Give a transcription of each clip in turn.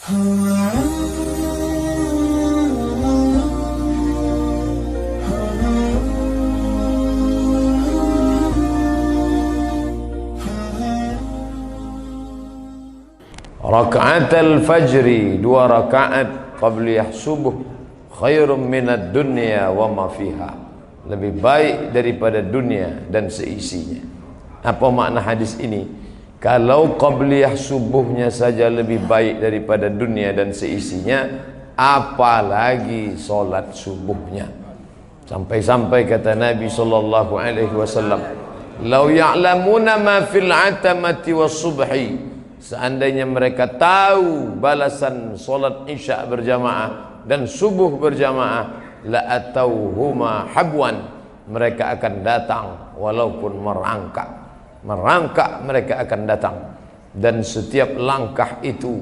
Raka'atul fajri, 2 rakaat qabliyah subuh, khairum minad dunya wa ma fiha, lebih baik daripada dunia dan seisinya. Apa makna hadis ini? Kalau qabliyah subuhnya saja lebih baik daripada dunia dan seisinya, apalagi solat subuhnya. Sampai-sampai kata Nabi sallallahu alaihi wasallam, "Lau ya'lamuna ma fil 'atamati was subhi." Seandainya mereka tahu balasan solat isya berjamaah dan subuh berjamaah, la atauhuma habwan, mereka akan datang walaupun merangkak mereka akan datang. Dan setiap langkah itu,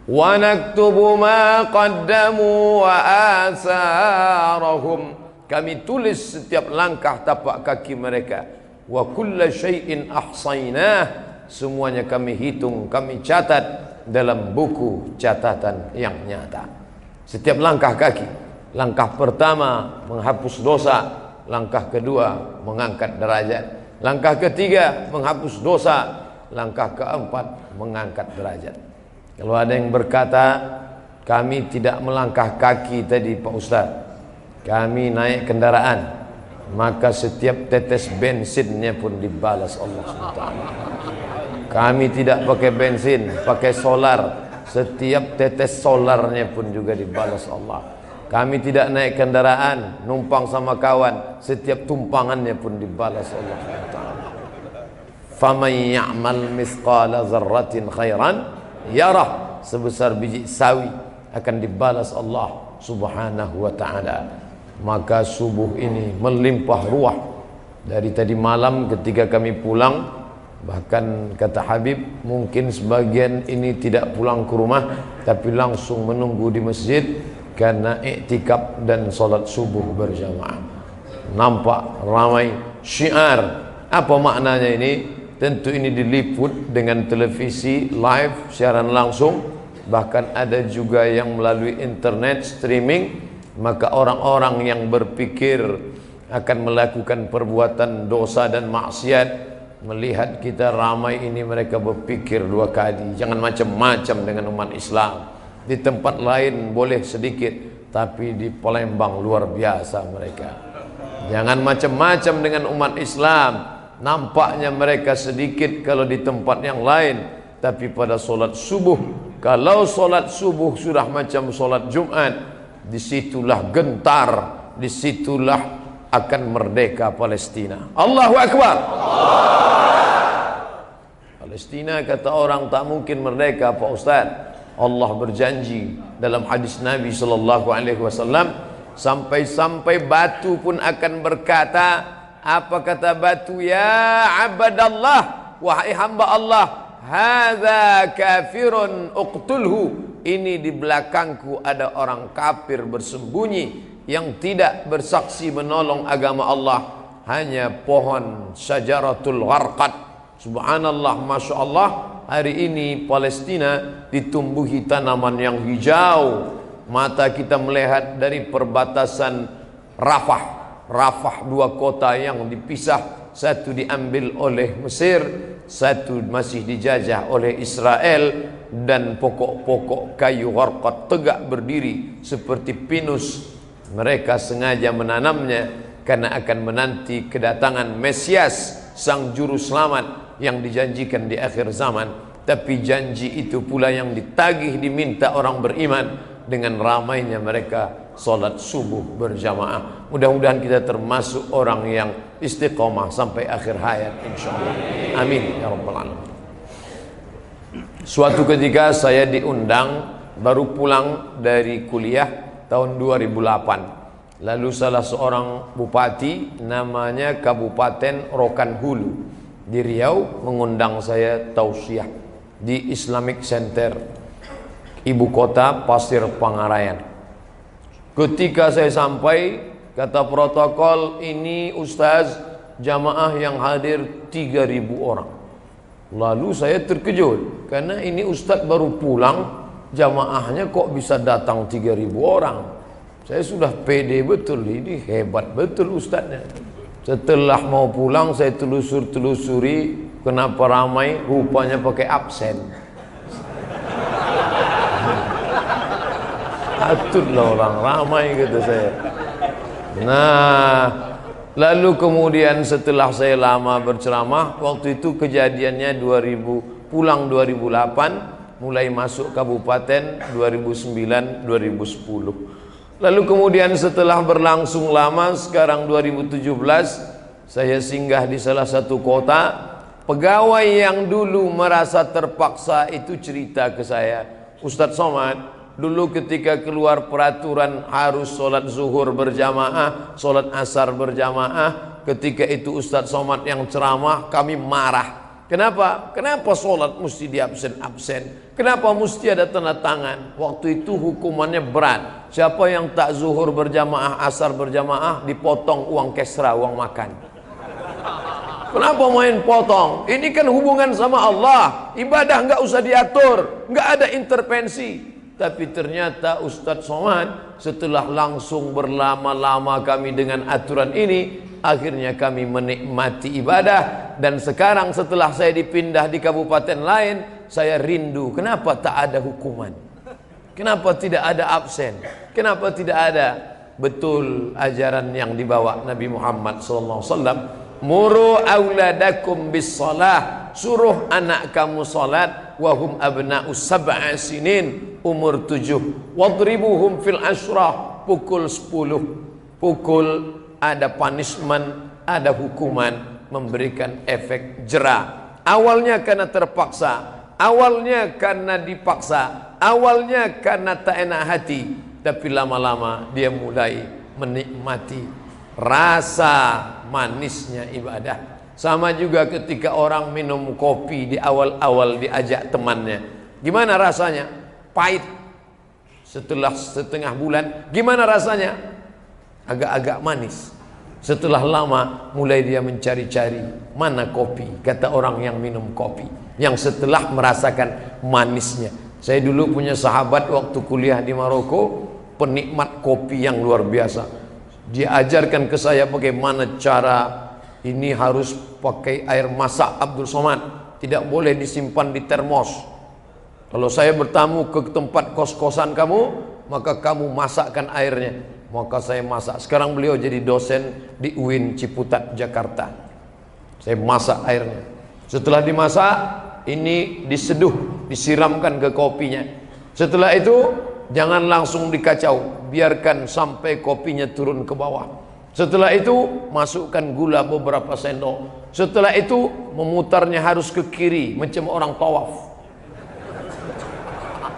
wa naktubu ma qaddamu wa asarahum, kami tulis setiap langkah tapak kaki mereka. Wa kulla syai'in ahsaynah, semuanya kami hitung, kami catat dalam buku catatan yang nyata. Setiap langkah kaki, langkah pertama menghapus dosa, langkah kedua mengangkat derajat, langkah ketiga menghapus dosa, langkah keempat mengangkat derajat. Kalau ada yang berkata, kami tidak melangkah kaki tadi Pak Ustaz, kami naik kendaraan, maka setiap tetes bensinnya pun dibalas Allah SWT. Kami tidak pakai bensin, pakai solar, setiap tetes solarnya pun juga dibalas Allah. Kami tidak naik kendaraan, numpang sama kawan, setiap tumpangannya pun dibalas Allah SWT. Faman ya'mal misqala zarratin khairan yarah, sebesar biji sawi akan dibalas Allah Subhanahu wa ta'ala. Maka subuh ini melimpah ruah. Dari tadi malam ketika kami pulang, bahkan kata Habib, mungkin sebagian ini tidak pulang ke rumah tapi langsung menunggu di masjid karena iktikaf dan solat subuh berjamaah. Nampak ramai syiar. Apa maknanya ini? Tentu ini diliput dengan televisi live, siaran langsung, bahkan ada juga yang melalui internet streaming. Maka orang-orang yang berpikir akan melakukan perbuatan dosa dan maksiat, melihat kita ramai ini, mereka berpikir 2 kali. Jangan macam-macam dengan umat Islam. Di tempat lain boleh sedikit, tapi di Palembang luar biasa mereka. Jangan macam-macam dengan umat Islam. Nampaknya mereka sedikit kalau di tempat yang lain, tapi pada solat subuh, kalau solat subuh sudah macam solat Jumat, disitulah gentar, disitulah akan merdeka Palestina. Allahu Akbar. Palestina kata orang tak mungkin merdeka Pak Ustaz. Allah berjanji dalam hadis Nabi sallallahu alaihi wasallam, sampai-sampai batu pun akan berkata, apa kata batu? Ya abadallah, wahai hamba Allah, hadza kafirun uqtulhu, ini di belakangku ada orang kafir bersembunyi yang tidak bersaksi menolong agama Allah, hanya pohon syajaratul gharqad. Subhanallah, Masya Allah, hari ini Palestina ditumbuhi tanaman yang hijau. Mata kita melihat dari perbatasan Rafah, 2 kota yang dipisah, satu diambil oleh Mesir, satu masih dijajah oleh Israel, dan pokok-pokok kayu gharqad tegak berdiri seperti pinus. Mereka sengaja menanamnya karena akan menanti kedatangan Mesias, sang juru selamat yang dijanjikan di akhir zaman. Tapi janji itu pula yang ditagih, diminta orang beriman dengan ramainya mereka solat subuh berjamaah. Mudah-mudahan kita termasuk orang yang istiqomah sampai akhir hayat insyaallah. Amin ya rabbal alamin. Suatu ketika saya diundang, baru pulang dari kuliah tahun 2008. Lalu salah seorang bupati, namanya Kabupaten Rokan Hulu di Riau, mengundang saya tausiah di Islamic Center, ibu kota Pasir Pangarayan. Ketika saya sampai, kata protokol, ini Ustaz, jamaah yang hadir 3.000 orang. Lalu saya terkejut, karena ini Ustaz baru pulang jamaahnya kok bisa datang 3.000 orang. Saya sudah pede betul, ini hebat betul ustadznya. Setelah mau pulang saya telusuri kenapa ramai, rupanya pakai absen. Atutlah orang ramai kata saya. Nah, lalu kemudian setelah saya lama berceramah, waktu itu kejadiannya 2000, pulang 2008, mulai masuk kabupaten 2009, 2010. Lalu kemudian setelah berlangsung lama, sekarang 2017, saya singgah di salah satu kota. Pegawai yang dulu merasa terpaksa itu cerita ke saya, Ustadz Somad, dulu ketika keluar peraturan harus sholat zuhur berjamaah, sholat asar berjamaah, ketika itu Ustadz Somad yang ceramah, kami marah. Kenapa? Kenapa sholat mesti diabsen-absen? Kenapa mesti ada tanda tangan? Waktu itu hukumannya berat. Siapa yang tak zuhur berjamaah, asar berjamaah, dipotong uang kesra, uang makan. Kenapa main potong? Ini kan hubungan sama Allah. Ibadah nggak usah diatur, nggak ada intervensi. Tapi ternyata Ustadz Somad setelah langsung berlama-lama kami dengan aturan ini, akhirnya kami menikmati ibadah. Dan sekarang setelah saya dipindah di kabupaten lain, saya rindu. Kenapa tak ada hukuman? Kenapa tidak ada absen? Kenapa tidak ada? Betul ajaran yang dibawa Nabi Muhammad SAW. Muru auladakum bis salah, suruh anak kamu salat, wahum abna'u sab'a sinin, umur 7. Wadribuhum fil ashrah, pukul 10. Pukul, ada punishment, ada hukuman, memberikan efek jera. Awalnya karena terpaksa, awalnya karena dipaksa, awalnya karena tak enak hati, tapi lama-lama dia mulai menikmati rasa manisnya ibadah. Sama juga ketika orang minum kopi di awal-awal diajak temannya, gimana rasanya? Pahit. Setelah setengah bulan, gimana rasanya? Agak-agak manis. Setelah lama mulai dia mencari-cari mana kopi, kata orang yang minum kopi, yang setelah merasakan manisnya. Saya dulu punya sahabat waktu kuliah di Maroko, penikmat kopi yang luar biasa. Dia ajarkan ke saya bagaimana cara ini, harus pakai air masak Abdul Somad, tidak boleh disimpan di termos. Kalau saya bertamu ke tempat kos-kosan kamu, maka kamu masakkan airnya. Maka saya masak. Sekarang beliau jadi dosen di UIN Ciputat Jakarta. Saya masak airnya. Setelah dimasak, ini diseduh, disiramkan ke kopinya. Setelah itu jangan langsung dikacau, biarkan sampai kopinya turun ke bawah. Setelah itu masukkan gula beberapa sendok. Setelah itu memutarnya harus ke kiri macam orang tawaf.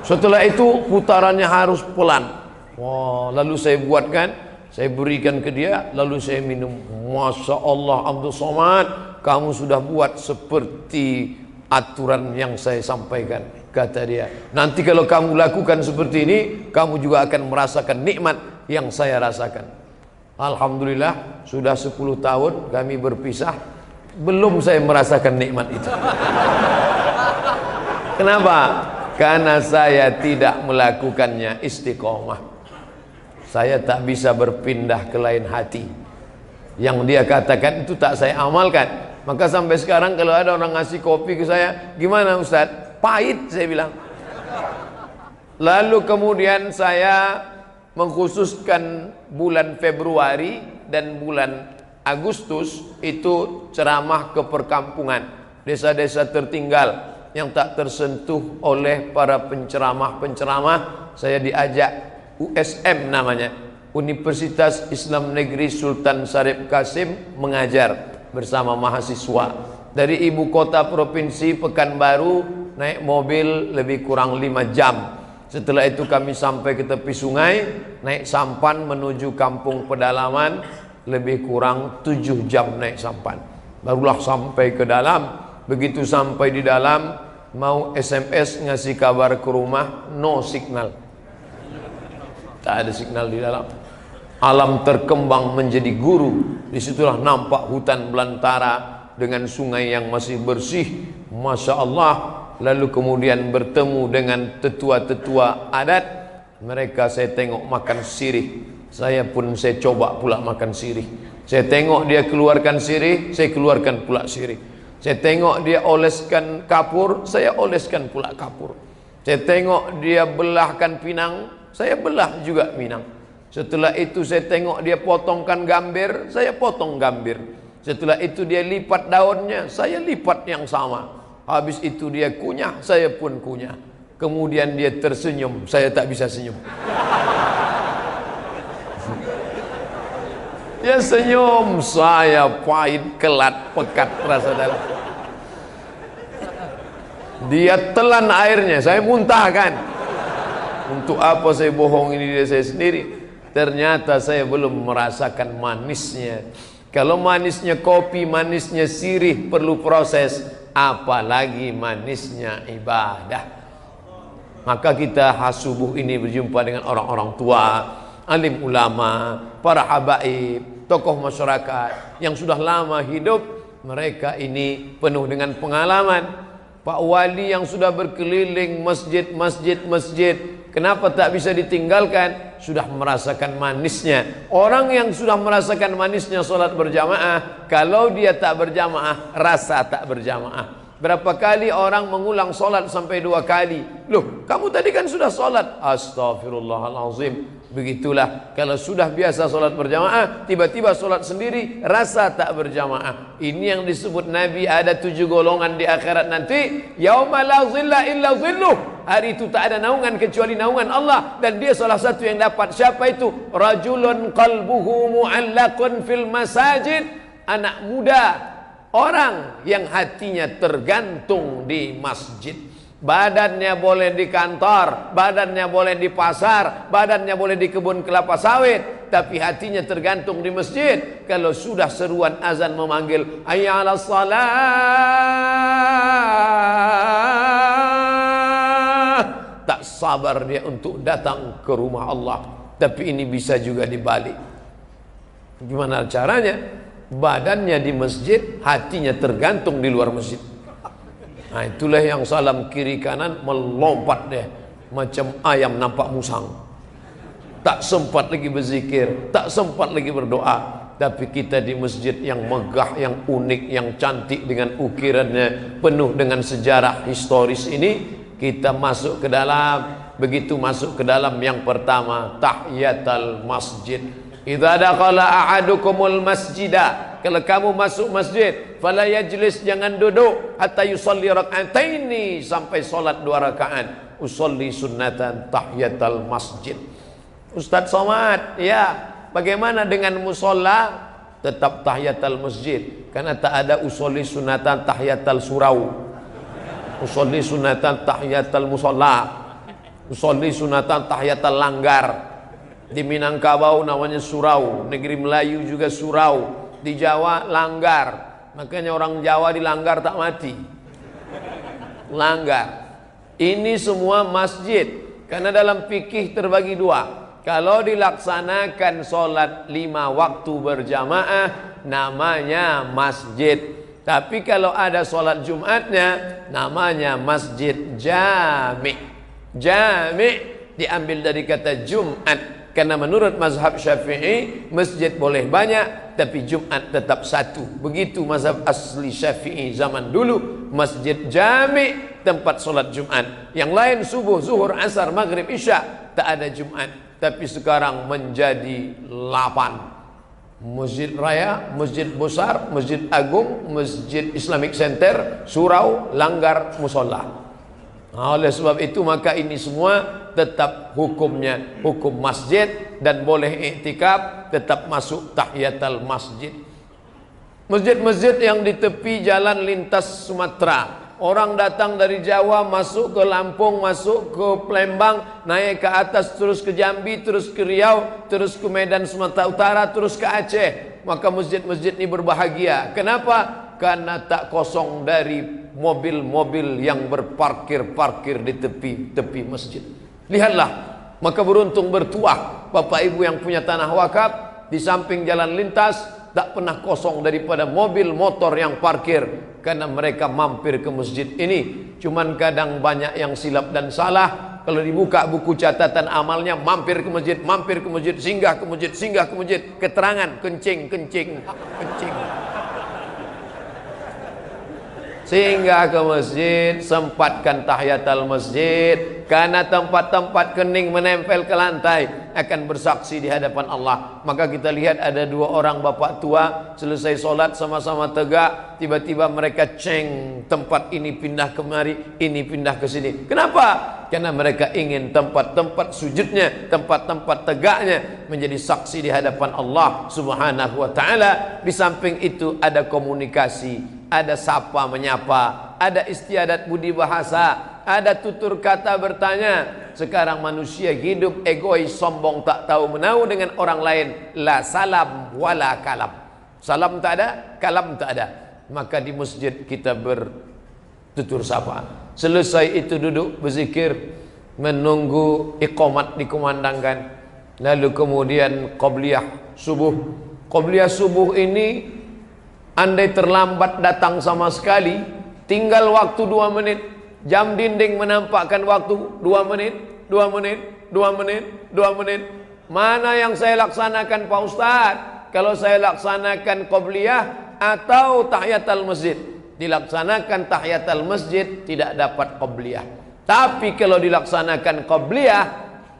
Setelah itu putarannya harus pelan. Wah, lalu saya buatkan, saya berikan ke dia, lalu saya minum. Masya Allah Abdul Somad, kamu sudah buat seperti aturan yang saya sampaikan, kata dia. Nanti kalau kamu lakukan seperti ini, kamu juga akan merasakan nikmat yang saya rasakan. Alhamdulillah, sudah 10 tahun kami berpisah, belum saya merasakan nikmat itu. Kenapa? Karena saya tidak melakukannya istiqomah. Saya tak bisa berpindah ke lain hati. Yang dia katakan itu tak saya amalkan. Maka sampai sekarang kalau ada orang ngasih kopi ke saya, gimana Ustaz? Pahit, saya bilang. Lalu kemudian saya mengkhususkan bulan Februari dan bulan Agustus itu ceramah ke perkampungan, desa-desa tertinggal yang tak tersentuh oleh para penceramah-penceramah. Saya diajak USM namanya, Universitas Islam Negeri Sultan Syarif Kasim, mengajar bersama mahasiswa dari ibu kota provinsi Pekanbaru, naik mobil lebih kurang 5 jam. Setelah itu kami sampai ke tepi sungai, naik sampan menuju kampung pedalaman, lebih kurang 7 jam naik sampan. Barulah sampai ke dalam. Begitu sampai di dalam, mau SMS ngasih kabar ke rumah, no signal. Tak ada signal di dalam. Alam terkembang menjadi guru. Disitulah nampak hutan belantara dengan sungai yang masih bersih. Masya Allah, lalu kemudian bertemu dengan tetua-tetua adat. Mereka saya tengok makan sirih, saya pun saya coba pula makan sirih. Saya tengok dia keluarkan sirih, saya keluarkan pula sirih. Saya tengok dia oleskan kapur, saya oleskan pula kapur. Saya tengok dia belahkan pinang, saya belah juga pinang. Setelah itu saya tengok dia potongkan gambir, saya potong gambir. Setelah itu dia lipat daunnya, saya lipat yang sama. Habis itu dia kunyah, saya pun kunyah. Kemudian dia tersenyum, saya tak bisa senyum. Dia senyum, saya pahit, kelat, pekat rasa dalam. Dia telan airnya, saya muntahkan. Untuk apa saya bohong ini diri saya sendiri? Ternyata saya belum merasakan manisnya. Kalau manisnya kopi, manisnya sirih perlu proses, apalagi manisnya ibadah. Maka kita subuh ini berjumpa dengan orang-orang tua, alim ulama, para habaib, tokoh masyarakat yang sudah lama hidup. Mereka ini penuh dengan pengalaman. Pak Wali yang sudah berkeliling masjid, kenapa tak bisa ditinggalkan? Sudah merasakan manisnya. Orang yang sudah merasakan manisnya solat berjamaah, kalau dia tak berjamaah, rasa tak berjamaah. Berapa kali orang mengulang solat sampai 2 kali? Loh, kamu tadi kan sudah solat. Astaghfirullahalazim. Begitulah kalau sudah biasa solat berjamaah, tiba-tiba solat sendiri, rasa tak berjamaah. Ini yang disebut Nabi ada 7 golongan di akhirat nanti. Yauma la zilla illa zilluh. Hari itu tak ada naungan kecuali naungan Allah, dan dia salah satu yang dapat. Siapa itu? Rajulun qalbuhu mu'allaqun fil masajid. Anak muda, orang yang hatinya tergantung di masjid. Badannya boleh di kantor, badannya boleh di pasar, badannya boleh di kebun kelapa sawit, tapi hatinya tergantung di masjid. Kalau sudah seruan azan memanggil hayya 'alas shalah, tak sabar dia untuk datang ke rumah Allah. Tapi ini bisa juga dibalik. Gimana caranya? Badannya di masjid, hatinya tergantung di luar masjid. Nah, itulah yang salam kiri kanan melompat deh macam ayam nampak musang. Tak sempat lagi berzikir, tak sempat lagi berdoa. Tapi kita di masjid yang megah, yang unik, yang cantik dengan ukirannya, penuh dengan sejarah historis ini, kita masuk ke dalam. Begitu masuk ke dalam, yang pertama tahiyatul masjid. Idza dakhala ahadukumul masjidah, kalau kamu masuk masjid, fala yajlis, jangan duduk, hatta yusalli rak'ataini, sampai solat 2 rakaat. Usolli sunnatan tahiyatul masjid. Ustaz Somad, ya, bagaimana dengan musola? Tetap tahiyatul masjid, karena tak ada usolli sunnatan tahiyatul surau. Usolli sunnatan tahiyatul musola, usolli sunnatan tahiyatul langgar. Di Minangkabau namanya surau, negeri Melayu juga surau, di Jawa langgar. Makanya orang Jawa dilanggar tak mati. Langgar. Ini semua masjid. Karena dalam fikih terbagi 2. Kalau dilaksanakan solat 5 waktu berjamaah, namanya masjid. Tapi kalau ada solat Jumatnya, namanya masjid jami'. Jami' diambil dari kata Jumat. Karena menurut mazhab Syafi'i, masjid boleh banyak, tapi Jumat tetap satu. Begitu mazhab asli Syafi'i zaman dulu, masjid jami', tempat solat Jumat. Yang lain subuh, zuhur, asar, maghrib, isya, tak ada Jumat. Tapi sekarang menjadi 8. Masjid Raya, Masjid Besar, Masjid Agung, Masjid Islamic Center, surau, langgar, musola. Nah, oleh sebab itu maka ini semua tetap hukumnya hukum masjid, dan boleh iktikaf, tetap masuk tahiyatul masjid. Masjid-masjid yang di tepi jalan lintas Sumatera, orang datang dari Jawa masuk ke Lampung, masuk ke Palembang, naik ke atas terus ke Jambi, terus ke Riau, terus ke Medan Sumatera Utara, terus ke Aceh. Maka masjid-masjid ini berbahagia. Kenapa? Karena tak kosong dari mobil-mobil yang berparkir-parkir di tepi masjid. Lihatlah, maka beruntung bertuah Bapak Ibu yang punya tanah wakaf di samping jalan lintas, tak pernah kosong daripada mobil motor yang parkir, karena mereka mampir ke masjid ini. Cuman kadang banyak yang silap dan salah. Kalau dibuka buku catatan amalnya, mampir ke masjid, singgah ke masjid, keterangan kencing. Singgah ke masjid, sempatkan tahiyatul masjid, karena tempat-tempat kening menempel ke lantai akan bersaksi di hadapan Allah. Maka kita lihat ada dua orang bapak tua selesai solat sama-sama tegak, tiba-tiba mereka ceng, tempat ini pindah kemari, ini pindah ke sini. Kenapa? Karena mereka ingin tempat-tempat sujudnya, tempat-tempat tegaknya menjadi saksi di hadapan Allah Subhanahu wa taala. Di samping itu ada komunikasi, ada sapa menyapa, ada istiadat budi bahasa, ada tutur kata bertanya. Sekarang manusia hidup egois, sombong, tak tahu menahu dengan orang lain. La salam wala kalam. Salam tak ada, kalam tak ada. Maka di masjid kita bertutur sapa. Selesai itu duduk berzikir, menunggu iqamat dikumandangkan. Lalu kemudian qabliyah subuh. Qabliyah subuh ini andai terlambat datang sama sekali, tinggal waktu 2 menit. Jam dinding menampakkan waktu 2 menit. Mana yang saya laksanakan Pak Ustaz? Kalau saya laksanakan qabliyah atau tahiyatul masjid? Dilaksanakan tahiyatul masjid tidak dapat qabliyah. Tapi kalau dilaksanakan qabliyah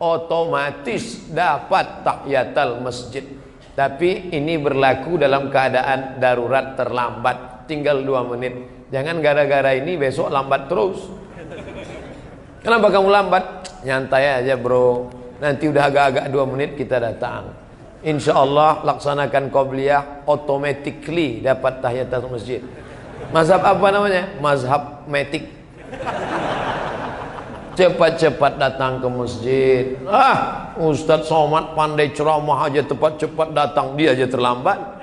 otomatis dapat tahiyatul masjid. Tapi ini berlaku dalam keadaan darurat, terlambat, tinggal 2 menit. Jangan gara-gara ini besok lambat terus. Kenapa kamu lambat? Nyantai aja bro, nanti udah agak-agak 2 menit kita datang. Insya Allah laksanakan qabliyah, automatically dapat tahiyatul masjid. Mazhab apa namanya? Mazhab metik. Cepat-cepat datang ke masjid. Ustadz Somad pandai ceramah aja, cepat-cepat datang, dia aja terlambat.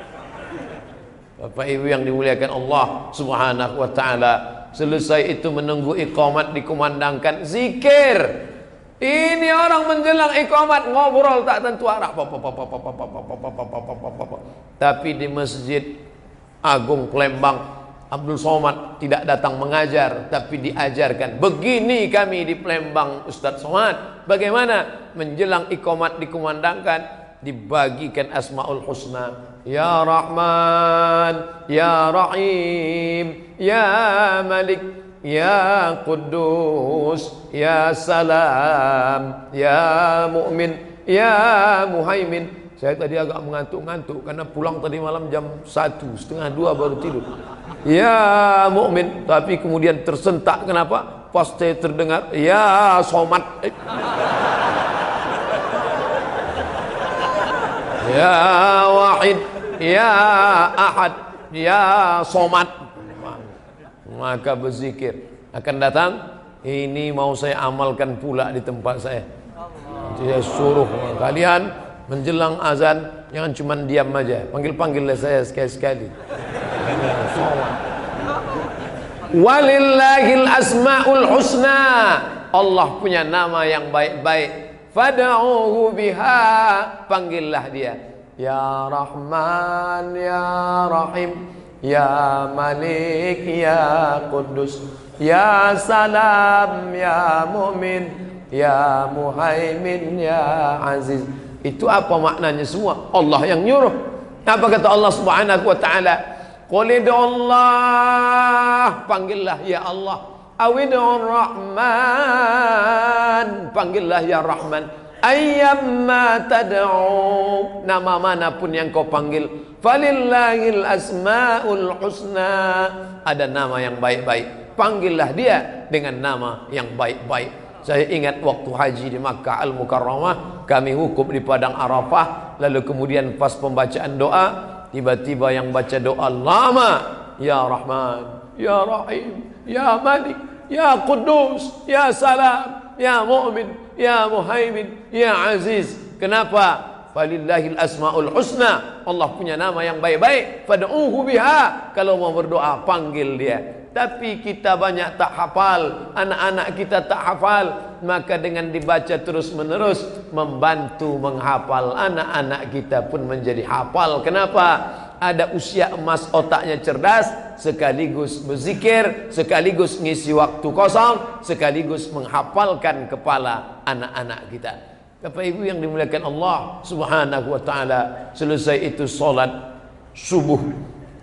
Bapak Ibu yang dimuliakan Allah Subhanahu wa taala, selesai itu menunggu iqamat dikumandangkan, zikir. Ini orang menjelang iqamat ngobrol tak tentu arah. Tapi di Masjid Agung Palembang, Abdul Somad tidak datang mengajar, tapi diajarkan. Begini kami di Palembang Ustadz Somad, bagaimana menjelang iqamat dikumandangkan, dibagikan Asmaul Husna. Ya Rahman, Ya Rahim, Ya Malik, Ya Quddus, Ya Salam, Ya Mu'min, Ya Muhaimin. Saya tadi agak mengantuk-ngantuk karena pulang tadi malam jam 1, setengah 2 baru tidur. Ya Mu'min, tapi kemudian tersentak. Kenapa? Pas saya terdengar Ya Somad. Ya Wahid, Ya Ahad, Ya Somad. Maka berzikir. Akan datang, ini mau saya amalkan pula di tempat saya. Saya suruh kalian menjelang azan jangan cuma diam aja, panggil-panggillah saya sekali-sekali. Walillahil asmaul husna. Allah punya nama yang baik-baik. Fad'uhu biha, panggillah dia. Ya Rahman, Ya Rahim, Ya Malik, Ya Quddus, Ya Salam, Ya Mu'min, Ya Muhaimin, Ya Aziz. Itu apa maknanya semua? Allah yang nyuruh. Apa kata Allah Subhanahu wa taala? Qul Allah, panggillah ya Allah. Awidur Rahman, panggillah ya Rahman. Ayyamma tad'u, nama manapun yang kau panggil. Falillahil asmaul husna, ada nama yang baik-baik, panggillah dia dengan nama yang baik-baik. Saya ingat waktu haji di Makkah Al-Mukarramah, kami wukuf di Padang Arafah, lalu kemudian pas pembacaan doa, tiba-tiba yang baca doa lama, Ya Rahman, Ya Rahim, Ya Malik, Ya Quddus, Ya Salam, Ya Mu'min, Ya Muhaimin, Ya Aziz. Kenapa? Falillahil asmaul husna, Allah punya nama yang baik-baik. Fad'uhu biha, kalau mau berdoa panggil dia. Tapi kita banyak tak hafal, anak-anak kita tak hafal, maka dengan dibaca terus-menerus membantu menghafal, anak-anak kita pun menjadi hafal. Kenapa? ada usia emas, otaknya cerdas, sekaligus berzikir, sekaligus ngisi waktu kosong, sekaligus menghafalkan kepala anak-anak kita. Bapak Ibu yang dimuliakan Allah Subhanahu wa taala, selesai itu salat subuh,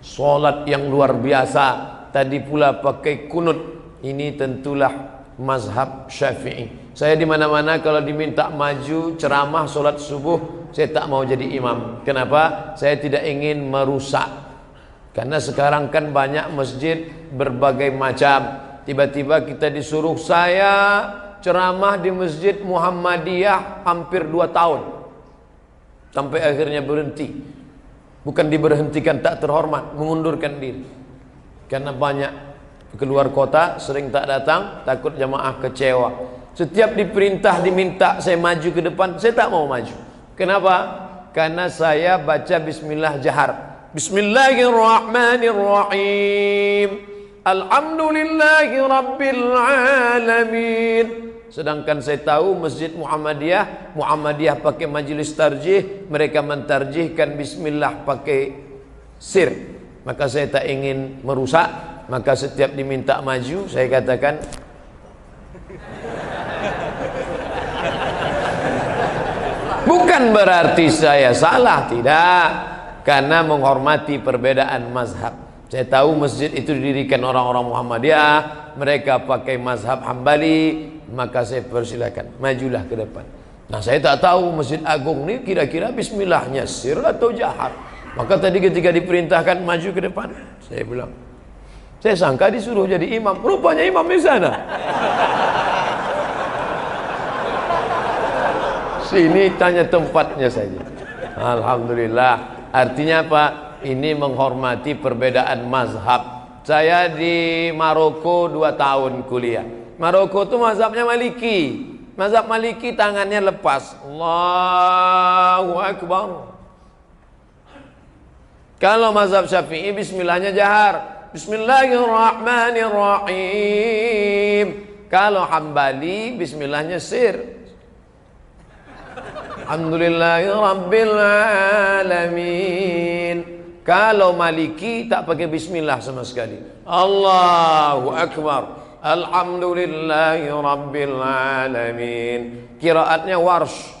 salat yang luar biasa. Tadi pula pakai kunut. Ini tentulah mazhab Syafi'i. Saya di mana-mana kalau diminta maju ceramah salat subuh, saya tak mau jadi imam. Kenapa? Saya tidak ingin merusak. Karena sekarang kan banyak masjid berbagai macam. Tiba-tiba kita disuruh saya ceramah di Masjid Muhammadiyah hampir 2 tahun. Sampai akhirnya berhenti. Bukan diberhentikan, tak terhormat, mengundurkan diri. Karena banyak keluar kota, sering tak datang, takut jamaah kecewa. Setiap diperintah, diminta saya maju ke depan, saya tak mau maju. Kenapa? Karena saya baca bismillah jahar. Bismillahirrahmanirrahim. Alhamdulillahi rabbil alamin. Sedangkan saya tahu Masjid Muhammadiyah pakai majelis tarjih, mereka mentarjihkan bismillah pakai sir. Maka saya tak ingin merusak, maka setiap diminta maju saya katakan bukan berarti saya salah, tidak, karena menghormati perbedaan mazhab. Saya tahu masjid itu didirikan orang-orang Muhammadiyah, mereka pakai mazhab Hambali, maka saya persilakan, majulah ke depan. Nah, saya tak tahu Masjid Agung ini kira-kira bismillahnya sir atau jahar. Maka tadi ketika diperintahkan maju ke depan, saya bilang, saya sangka disuruh jadi imam, rupanya imam di sana. Sini tanya tempatnya saja. Alhamdulillah. Artinya apa? Ini menghormati perbedaan mazhab. Saya di Maroko 2 tahun kuliah. Maroko itu mazhabnya Maliki. Mazhab Maliki tangannya lepas. Allahu Akbar. Kalau mazhab Syafi'i bismillahnya jahar. Bismillahirrahmanirrahim. Kalau Hambali bismillahnya sir. Alhamdulillahirabbil alamin. Kalau Maliki tak pakai bismillah sama sekali. Allahu Akbar. Alhamdulillahirabbil alamin. Qiraatnya Warsh.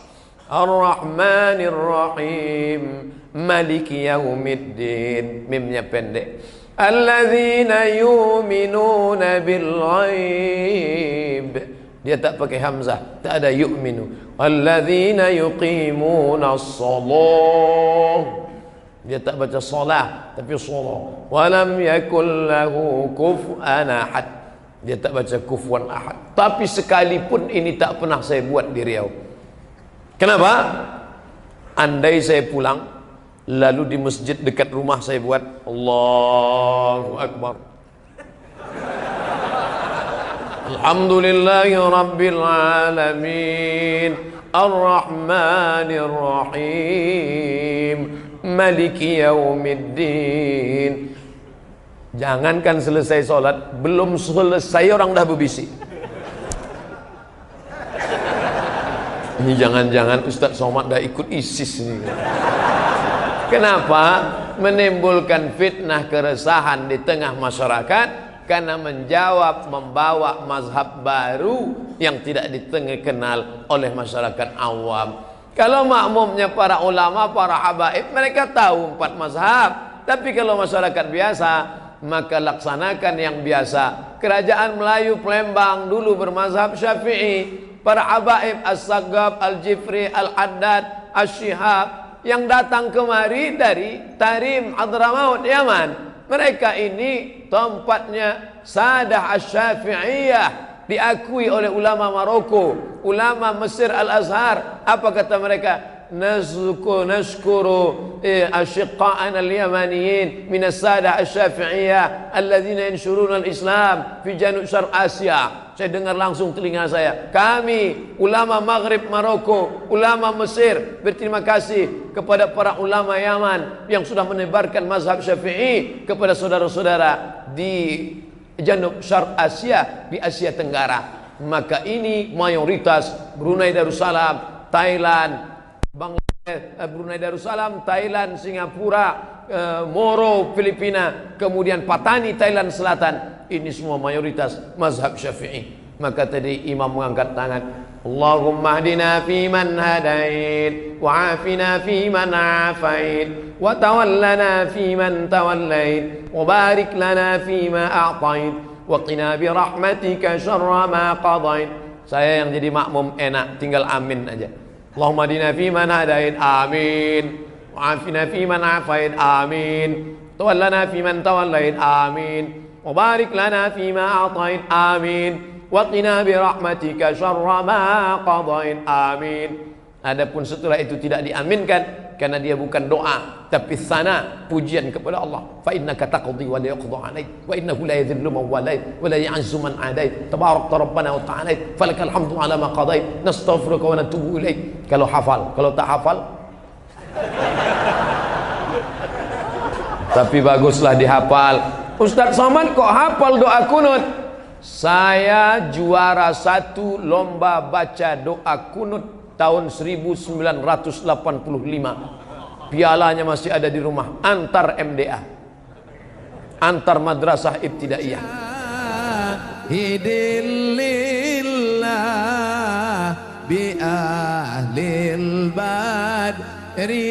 Ar-Rahmanir Rahim. Maliki yaumiddin. Mimnya pendek. Alladzina yu'minuna bil ghaib. Dia tak pakai hamzah, tak ada yu'minu. Alladzina yuqimuna as-shalah. Dia tak baca salah, tapi salah. Walam yakul lahu kufuwan ahad. Dia tak baca kufuwan ahad. Tapi sekalipun ini tak pernah saya buat di Riau. Kenapa? Andai saya pulang, lalu di masjid dekat rumah saya buat Allahu Akbar. Alhamdulillahi rabbil alamin. Ar-Rahmanir Rahim. Maliki yaumiddin. Jangankan selesai sholat, belum selesai orang dah berbisik. Ini jangan-jangan Ustaz Somad dah ikut ISIS ini. Kenapa? Menimbulkan fitnah keresahan di tengah masyarakat. Karena membawa mazhab baru yang tidak dikenal oleh masyarakat awam. Kalau makmumnya para ulama, para habaib, mereka tahu 4 mazhab. Tapi kalau masyarakat biasa, maka laksanakan yang biasa. Kerajaan Melayu Palembang dulu bermazhab Syafi'i. Para habaib As-Saggab, Al-Jifri, Al-Haddad, Asy-Syihab yang datang kemari dari Tarim, Hadramaut, Yaman. Mereka ini tempatnya Sadah Asy-Syafi'iyah, diakui oleh ulama Maroko, ulama Mesir Al-Azhar. Apa kata mereka? Nashkuru ashiqa'ana al-yamaniyin min as-sadah asy-syafi'iyah alladzina yanshuruna al-islam fi janub syarq Asia. Saya dengar langsung telinga saya. Kami ulama Maghrib Maroko, ulama Mesir berterima kasih kepada para ulama Yaman yang sudah menebarkan mazhab Syafi'i kepada saudara-saudara di janub syarq Asia, di Asia Tenggara. Maka ini mayoritas Brunei Darussalam, Thailand, Bangladesh Brunei Darussalam, Thailand, Singapura, Moro, Filipina, kemudian Patani, Thailand Selatan. Ini semua mayoritas mazhab Syafi'i. Maka tadi imam mengangkat tangan, Allahumma hdina fi man hadait, wa afina fi man afait, wa tawallana fi man tawallait, wa barik lana fi ma a'tait, wa qina bi rahmatika syarra ma qadait. Saya yang jadi makmum enak, tinggal amin aja. Allahumma hdina fi man hadait, amin. Wa afina fi man afait, amin. Tawallana fi man tawallait, amin. Wa barik lana fi ma a'tait, amin. Waqina bi rahmatika syarra ma qadain, amin. Adapun setelah itu tidak diaminkan karena dia bukan doa tapi sana, pujian kepada Allah. Fa innaka taqdi wa la yuqda alaik, wa innahu la yadhillu man walait wa la ya'izzu man adait, tabarakta rabbana wa ta'ala, falakal hamdu ala ma qadait, nastaghfiruka wa natubu ilaik. Kalau hafal, kalau tak hafal tapi baguslah dihafal. Ustaz Somad kok hafal doa kunut? Saya juara 1 lomba baca doa kunut tahun 1985. Pialanya masih ada di rumah, antar MDA, antar madrasah ibtidaiyah. Hidilillah bi ahlil badriyah